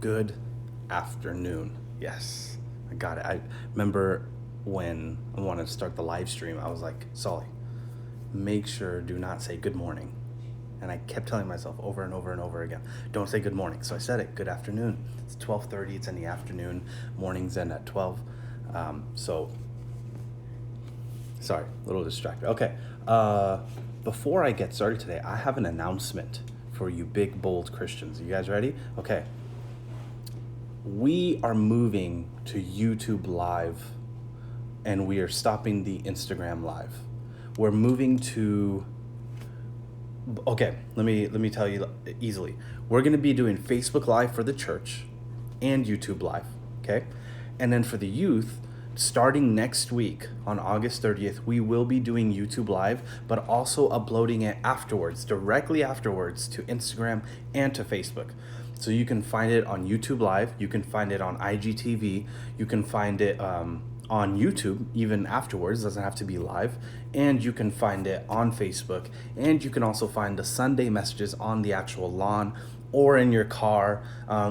Good afternoon. Yes, I got it. I remember when I wanted to start the live stream, I was like, Solly, make sure do not say good morning. And I kept telling myself over and over and over again, don't say good morning. So I said it, good afternoon. It's 12:30, it's in the afternoon. Mornings end at 12. So, sorry, a little distracted. Okay, before I get started today, I have an announcement for you big, bold Christians. You guys ready? Okay. We are moving to YouTube Live and we are stopping the Instagram Live. We're moving to okay, let me tell you easily. We're going to be doing Facebook Live for the church and YouTube Live, okay? And then for the youth, starting next week on August 30th, we will be doing YouTube Live, but also uploading it afterwards, directly afterwards to Instagram and to Facebook. So you can find it on YouTube Live, you can find it on IGTV, you can find it on YouTube even afterwards, doesn't have to be live, and you can find it on Facebook, and you can also find the Sunday messages on the actual lawn or in your car.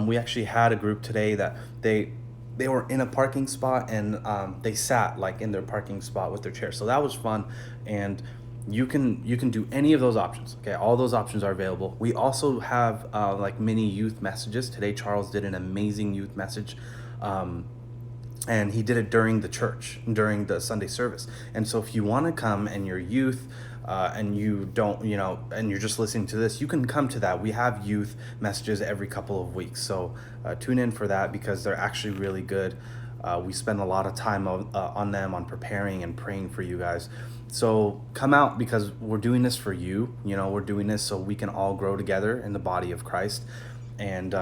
We actually had a group today that they were in a parking spot and they sat like in their parking spot with their chair, so that was fun. And you can do any of those options. Okay, all those options are available. We also have like mini youth messages. Today Charles did an amazing youth message, and he did it during the church, during the Sunday service. And so if you want to come and you're youth, and you don't, and you're just listening to this, you can come to that. We have youth messages every couple of weeks. So tune in for that because they're actually really good. We spend a lot of time on them, on preparing and praying for you guys. So come out because we're doing this for you. We're doing this so we can all grow together in the body of Christ. And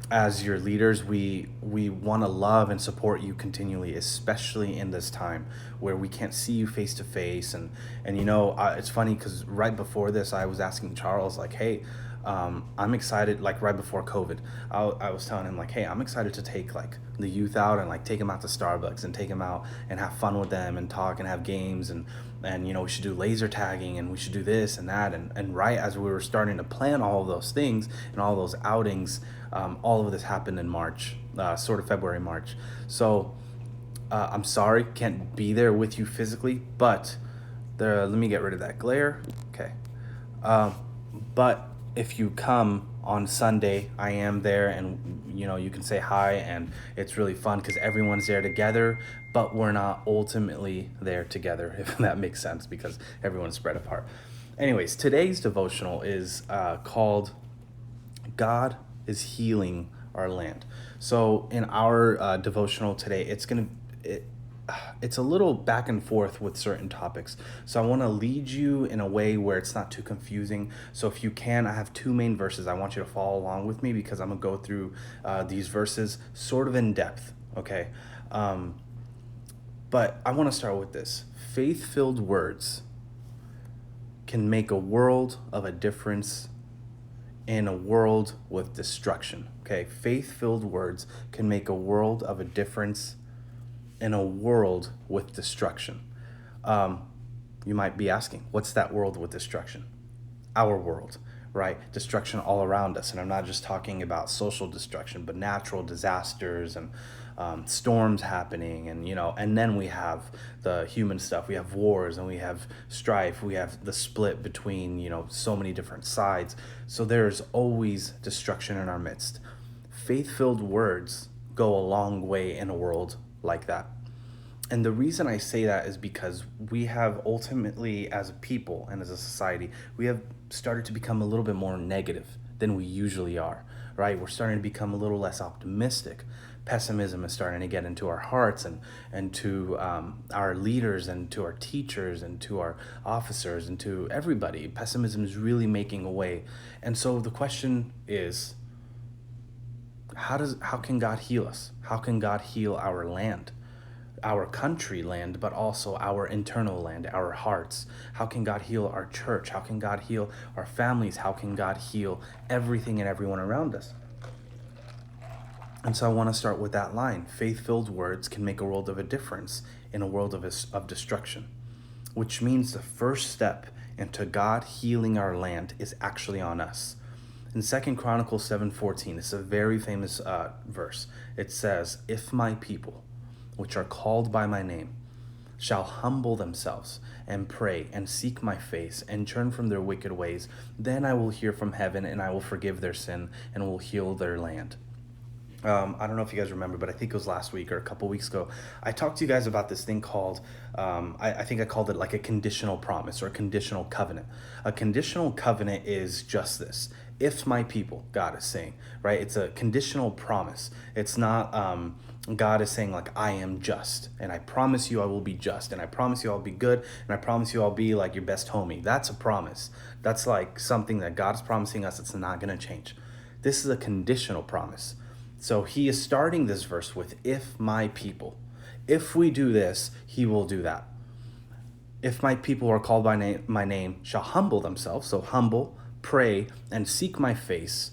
as your leaders, we want to love and support you continually, especially in this time where we can't see you face to face. And it's funny because right before this, I was asking Charles like, hey, I'm excited. Like right before COVID, I was telling him like, hey, I'm excited to take like the youth out and like take them out to Starbucks and take them out and have fun with them and talk and have games and we should do laser tagging and we should do this and that. And right as we were starting to plan all of those things and all those outings, all of this happened in March, sort of February, March. So I'm sorry, can't be there with you physically, but let me get rid of that glare. Okay. But if you come on Sunday, I am there, and you can say hi, and it's really fun because everyone's there together, but we're not ultimately there together, if that makes sense, because everyone's spread apart. Anyways, today's devotional is called God is Healing Our Land. So in our devotional today, it's a little back and forth with certain topics. So I want to lead you in a way where it's not too confusing. So if you can, I have two main verses. I want you to follow along with me because I'm going to go through these verses sort of in depth, okay? But I want to start with this. Faith-filled words can make a world of a difference in a world with destruction, okay? Faith-filled words can make a world of a difference in a world with destruction. You might be asking, what's that world with destruction? Our world, right? Destruction all around us. And I'm not just talking about social destruction, but natural disasters and storms happening. And then we have the human stuff. We have wars and we have strife. We have the split between, so many different sides. So there's always destruction in our midst. Faith-filled words go a long way in a world like that. And the reason I say that is because we have ultimately, as a people and as a society, we have started to become a little bit more negative than we usually are, right? We're starting to become a little less optimistic. Pessimism is starting to get into our hearts and to our leaders and to our teachers and to our officers and to everybody. Pessimism is really making a way. And so the question is, how can God heal us? How can God heal our land? Our country land, but also our internal land, our hearts. How can God heal our church? How can God heal our families? How can God heal everything and everyone around us? And so I want to start with that line. Faith-filled words can make a world of a difference in a world of destruction, which means the first step into God healing our land is actually on us. In 2 Chronicles 7:14, it's a very famous verse. It says, "If my people, which are called by my name, shall humble themselves and pray and seek my face and turn from their wicked ways, then I will hear from heaven and I will forgive their sin and will heal their land." I don't know if you guys remember, but I think it was last week or a couple weeks ago. I talked to you guys about this thing called, I think I called it like a conditional promise or a conditional covenant. A conditional covenant is just this. If my people, God is saying, right? It's a conditional promise. It's not, God is saying like, I am just and I promise you I will be just and I promise you I'll be good and I promise you I'll be like your best homie. That's a promise. That's like something that God's promising us. It's not going to change. This is a conditional promise. So he is starting this verse with, if my people, if we do this, he will do that. If my people are called by my name shall humble themselves, so humble, pray, and seek my face,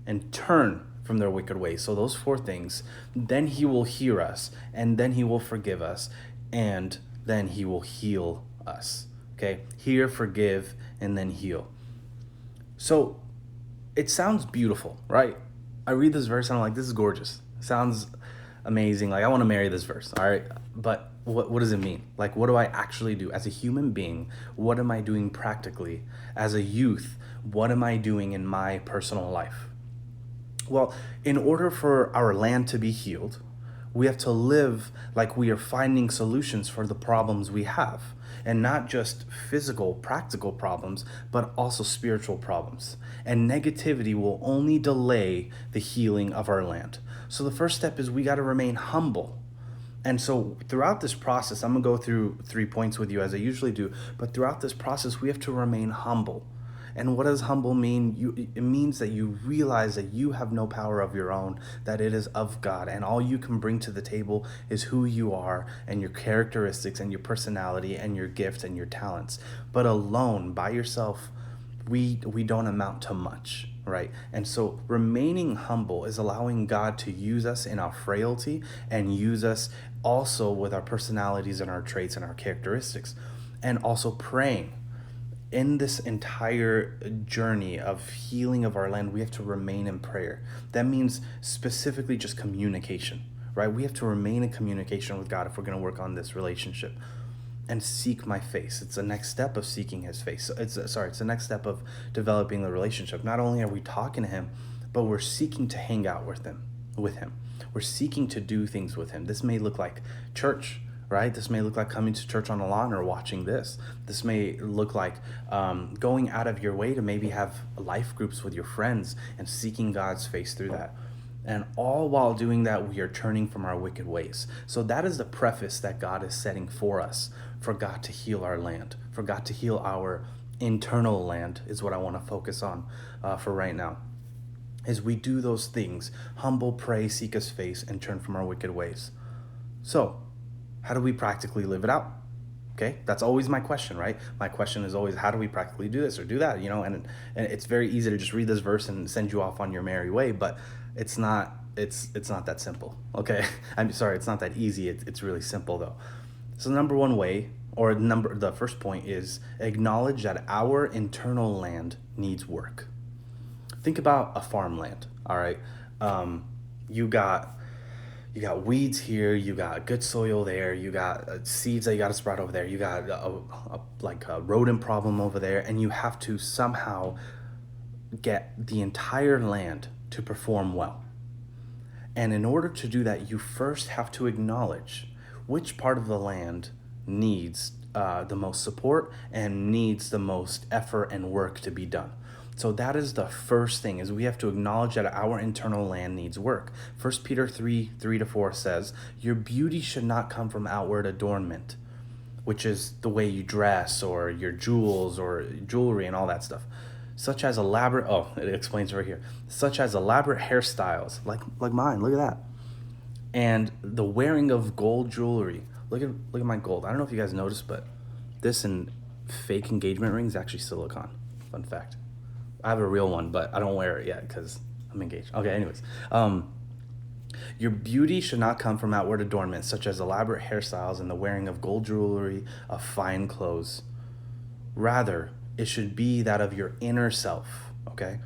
and turn from their wicked ways. So those four things, then he will hear us, and then he will forgive us, and then he will heal us. Okay? Hear, forgive, and then heal. So it sounds beautiful, right? I read this verse and I'm like, this is gorgeous. Sounds amazing. Like, I want to marry this verse. All right. But what does it mean? Like, what do I actually do as a human being? What am I doing practically? As a youth, what am I doing in my personal life? Well, in order for our land to be healed, we have to live like we are finding solutions for the problems we have. And not just physical, practical problems, but also spiritual problems. And negativity will only delay the healing of our land. So the first step is we got to remain humble. And so throughout this process, I'm going to go through 3 points with you as I usually do. But throughout this process, we have to remain humble. And what does humble mean? It means that you realize that you have no power of your own, that it is of God. And all you can bring to the table is who you are and your characteristics and your personality and your gifts and your talents. But alone, by yourself, we don't amount to much, right? And so remaining humble is allowing God to use us in our frailty and use us also with our personalities and our traits and our characteristics. And also praying. In this entire journey of healing of our land, we have to remain in prayer. That means specifically just communication, right? We have to remain in communication with God if we're going to work on this relationship. And seek my face. It's the next step of seeking his face. It's the next step of developing the relationship. Not only are we talking to him, but we're seeking to hang out with him. We're seeking to do things with him. This may look like church, right? This may look like coming to church on the lawn or watching this. This may look like going out of your way to maybe have life groups with your friends and seeking God's face through that. And all while doing that, we are turning from our wicked ways. So that is the preface that God is setting for us, for God to heal our land, for God to heal our internal land is what I want to focus on for right now. As we do those things, humble, pray, seek his face, and turn from our wicked ways. So, how do we practically live it out? Okay, that's always my question, right? My question is always, how do we practically do this or do that? And it's very easy to just read this verse and send you off on your merry way, but it's not that simple. Okay, I'm sorry, it's not that easy. It's really simple though. So number one way, the first point is acknowledge that our internal land needs work. Think about a farmland. All right, you got weeds here, you got good soil there, you got seeds that you got to sprout over there, you got a rodent problem over there, and you have to somehow get the entire land to perform well. And in order to do that, you first have to acknowledge which part of the land needs the most support and needs the most effort and work to be done. So that is the first thing, is we have to acknowledge that our internal land needs work. 1 Peter 3:3-4 says, your beauty should not come from outward adornment, which is the way you dress or your jewels or jewelry and all that stuff. It explains right here, such as elaborate hairstyles, like mine, look at that. And the wearing of gold jewelry. Look at my gold. I don't know if you guys noticed, but this and fake engagement rings actually silicone. Fun fact. I have a real one, but I don't wear it yet because I'm engaged. Okay, anyways. Your beauty should not come from outward adornment, such as elaborate hairstyles and the wearing of gold jewelry, of fine clothes. Rather, it should be that of your inner self, okay?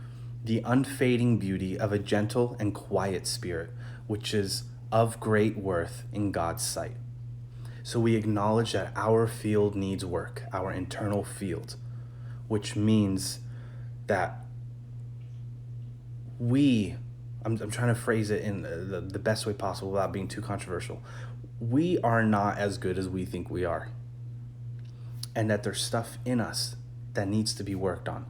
the unfading beauty of a gentle and quiet spirit, which is of great worth in God's sight. So we acknowledge that our field needs work, our internal field, which means that I'm trying to phrase it in the best way possible without being too controversial. We are not as good as we think we are. And that there's stuff in us that needs to be worked on.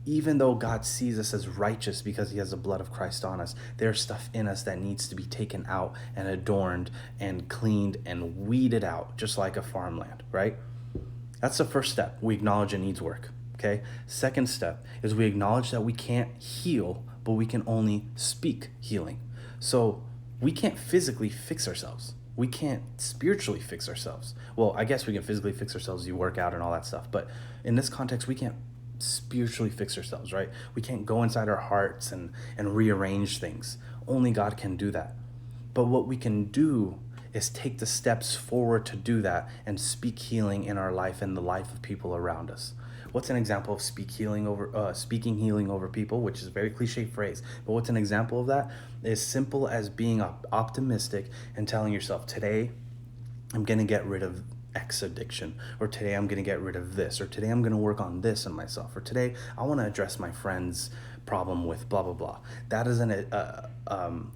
Even though God sees us as righteous because he has the blood of Christ on us, there's stuff in us that needs to be taken out and adorned and cleaned and weeded out, just like a farmland, right? That's the first step. We acknowledge it needs work, okay? Second step is we acknowledge that we can't heal, but we can only speak healing. So we can't physically fix ourselves. We can't spiritually fix ourselves. Well, I guess we can physically fix ourselves, you work out and all that stuff, but in this context, we can't spiritually fix ourselves, right? We can't go inside our hearts and rearrange things. Only God can do that. But what we can do is take the steps forward to do that and speak healing in our life and the life of people around us. What's an example of speaking healing over people, which is a very cliche phrase, but what's an example of that? As simple as being optimistic and telling yourself, today I'm going to get rid of X addiction, or today I'm going to get rid of this, or today I'm going to work on this in myself, or today I want to address my friend's problem with blah, blah, blah. That is an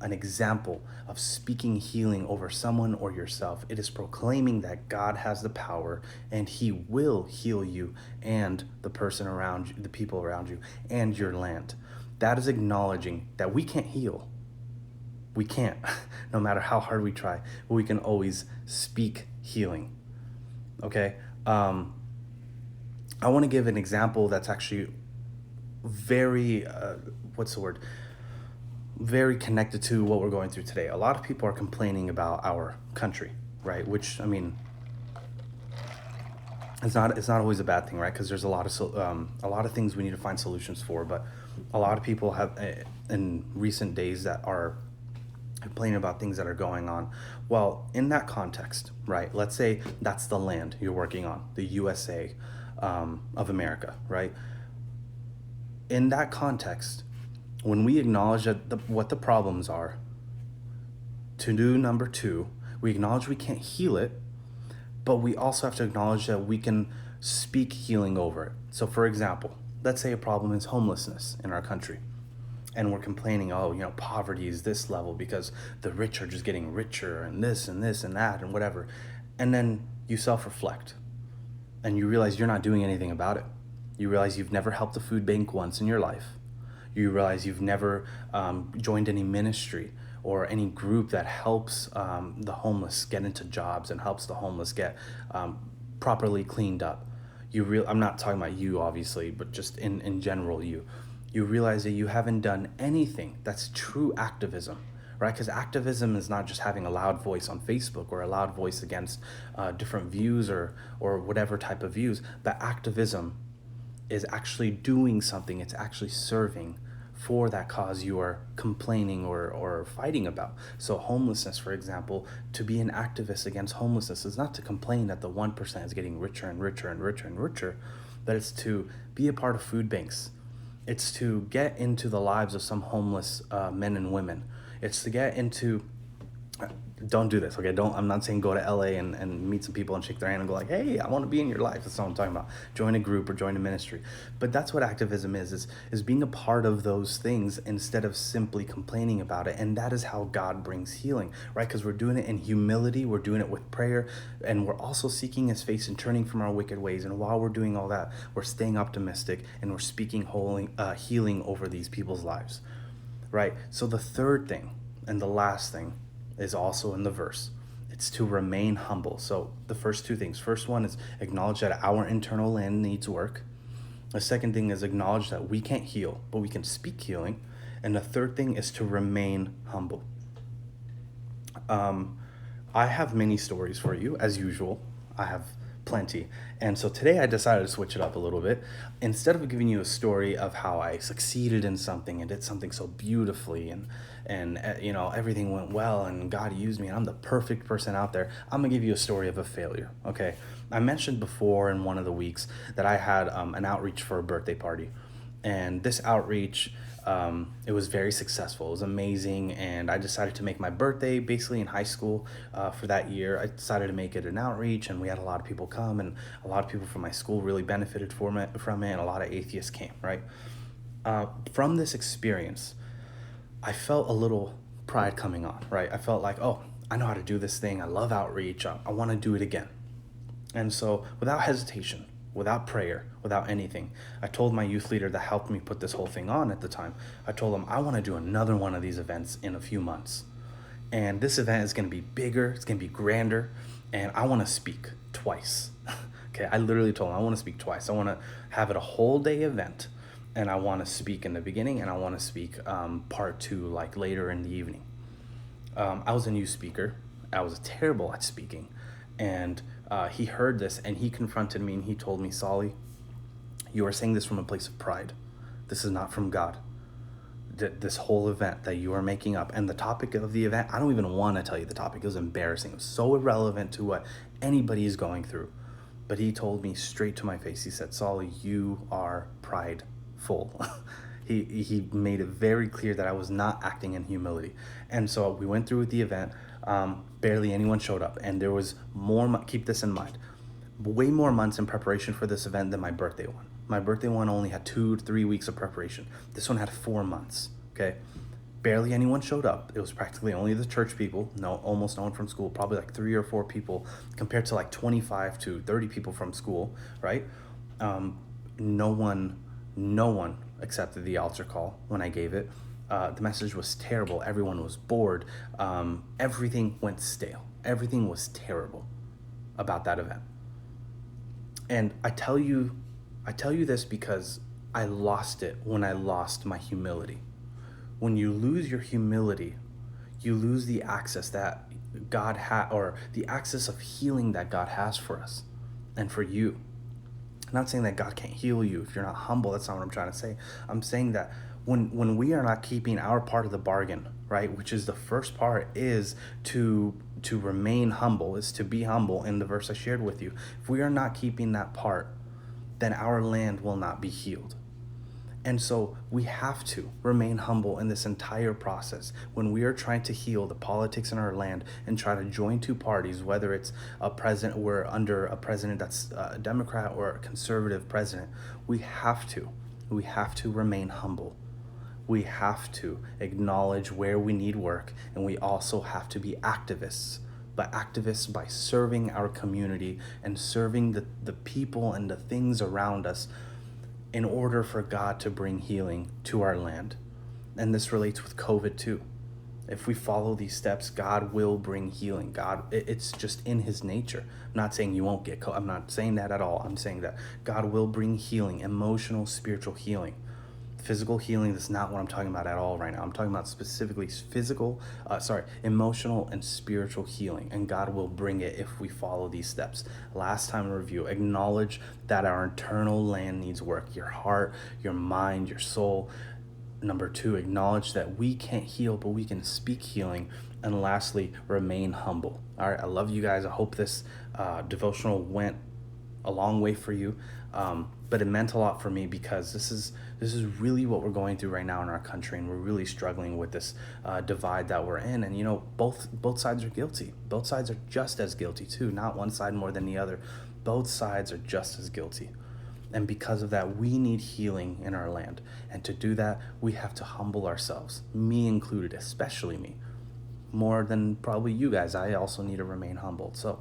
example of speaking healing over someone or yourself. It is proclaiming that God has the power and he will heal you and the person around you, the people around you, and your land. That is acknowledging that we can't heal. We can't, no matter how hard we try, but we can always speak healing. Okay, I want to give an example that's actually very, very connected to what we're going through today. A lot of people are complaining about our country, right? Which, I mean, it's not always a bad thing, right? Because there's a lot of things we need to find solutions for. But a lot of people have in recent days that are complaining about things that are going on. Well, in that context, right, let's say that's the land you're working on, the USA of America, right? In that context, when we acknowledge that what the problems are, to do number two, we acknowledge we can't heal it, but we also have to acknowledge that we can speak healing over it. So for example, let's say a problem is homelessness in our country. And we're complaining, poverty is this level because the rich are just getting richer and this and this and that and whatever. And then you self-reflect and you realize you're not doing anything about it. You realize you've never helped a food bank once in your life. You realize you've never joined any ministry or any group that helps the homeless get into jobs and helps the homeless get properly cleaned up. I'm not talking about you, obviously, but just in general, you realize that you haven't done anything that's true activism, right? Because activism is not just having a loud voice on Facebook or a loud voice against different views or whatever type of views, but activism is actually doing something. It's actually serving for that cause you are complaining or fighting about. So homelessness, for example, to be an activist against homelessness is not to complain that the 1% is getting richer and richer and richer and richer, but it's to be a part of food banks. It's to get into the lives of some homeless men and women. It's to get into, don't do this, okay? I'm not saying go to LA and meet some people and shake their hand and go like, hey, I want to be in your life. That's not what I'm talking about. Join a group or join a ministry. But that's what activism is being a part of those things instead of simply complaining about it. And that is how God brings healing, right? Because we're doing it in humility. We're doing it with prayer. And we're also seeking his face and turning from our wicked ways. And while we're doing all that, we're staying optimistic and we're speaking healing over these people's lives, right? So the third thing and the last thing is also in the verse. It's to remain humble. So the first two things. First one is acknowledge that our internal land needs work. The second thing is acknowledge that we can't heal, but we can speak healing. And the third thing is to remain humble. I have many stories for you, as usual. I have plenty. And so today I decided to switch it up a little bit. Instead of giving you a story of how I succeeded in something and did something so beautifully and everything went well and God used me and I'm the perfect person out there, I'm gonna give you a story of a failure. Okay, I mentioned before in one of the weeks that I had an outreach for a birthday party, and this outreach It was very successful. It was amazing. And I decided to make my birthday basically in high school for that year. I decided to make it an outreach, and we had a lot of people come, and a lot of people from my school really benefited from it, and a lot of atheists came, right? From this experience, I felt a little pride coming on, right? I felt like, oh, I know how to do this thing. I love outreach. I want to do it again. And so without hesitation, without prayer, without anything, I told my youth leader that helped me put this whole thing on at the time, I told him I want to do another one of these events in a few months. And this event is going to be bigger, it's going to be grander, and I want to speak twice. Okay, I literally told him I want to speak twice. I want to have it a whole day event, and I want to speak in the beginning, and I want to speak part two like later in the evening. I was a new speaker. I was terrible at speaking. And he heard this, and he confronted me, and he told me, Solly, you are saying this from a place of pride. This is not from God. This whole event that you are making up, and the topic of the event, I don't even want to tell you the topic. It was embarrassing. It was so irrelevant to what anybody is going through. But he told me straight to my face, he said, Solly, you are prideful. He made it very clear that I was not acting in humility. And so we went through with the event. Barely anyone showed up, and there was more, keep this in mind, way more months in preparation for this event than my birthday one. My birthday one only had 2 to 3 weeks of preparation. This one had 4 months, okay? Barely anyone showed up. It was practically only the church people, almost no one from school, probably like 3 or 4 people compared to like 25 to 30 people from school, right? No one accepted the altar call when I gave it. The message was terrible. Everyone was bored. Everything went stale. Everything was terrible about that event. And I tell you this because I lost it when I lost my humility. When you lose your humility, you lose the access that God or the access of healing that God has for us and for you. I'm not saying that God can't heal you if you're not humble. That's not what I'm trying to say. I'm saying that when we are not keeping our part of the bargain, right, which is the first part, is to remain humble, is to be humble in the verse I shared with you. If we are not keeping that part, then our land will not be healed. And so we have to remain humble in this entire process. When we are trying to heal the politics in our land and try to join two parties, whether it's we're under a president that's a Democrat or a conservative president, we have to remain humble. We have to acknowledge where we need work, and we also have to be activists. But activists by serving our community and serving the people and the things around us in order for God to bring healing to our land. And this relates with COVID too. If we follow these steps, God will bring healing. God, it's just in his nature. I'm not saying you won't get COVID. I'm not saying that at all. I'm saying that God will bring healing, emotional, spiritual healing. Physical healing is not what I'm talking about at all right now. I'm talking about specifically emotional and spiritual healing, and God will bring it if we follow these steps. Last time in review, acknowledge that our internal land needs work. Your heart, your mind, your soul. Number 2, acknowledge that we can't heal, but we can speak healing. And lastly, remain humble. All right, I love you guys. I hope this devotional went a long way for you. But it meant a lot for me because this is really what we're going through right now in our country, and we're really struggling with this divide that we're in. And both sides are guilty. Both sides are just as guilty too. Not one side more than the other. Both sides are just as guilty. And because of that, we need healing in our land. And to do that, we have to humble ourselves, me included, especially me, more than probably you guys. I also need to remain humbled. So,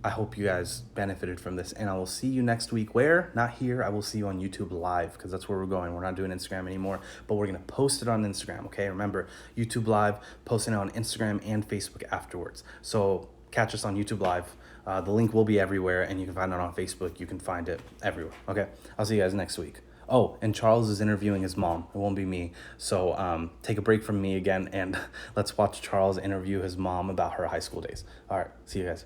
I hope you guys benefited from this, and I will see you next week. Where? Not here. I will see you on YouTube Live, because that's where we're going. We're not doing Instagram anymore, but we're going to post it on Instagram, okay? Remember, YouTube Live, posting it on Instagram and Facebook afterwards. So catch us on YouTube Live. The link will be everywhere, and you can find it on Facebook. You can find it everywhere, okay? I'll see you guys next week. Oh, and Charles is interviewing his mom. It won't be me. So take a break from me again, and let's watch Charles interview his mom about her high school days. All right, see you guys.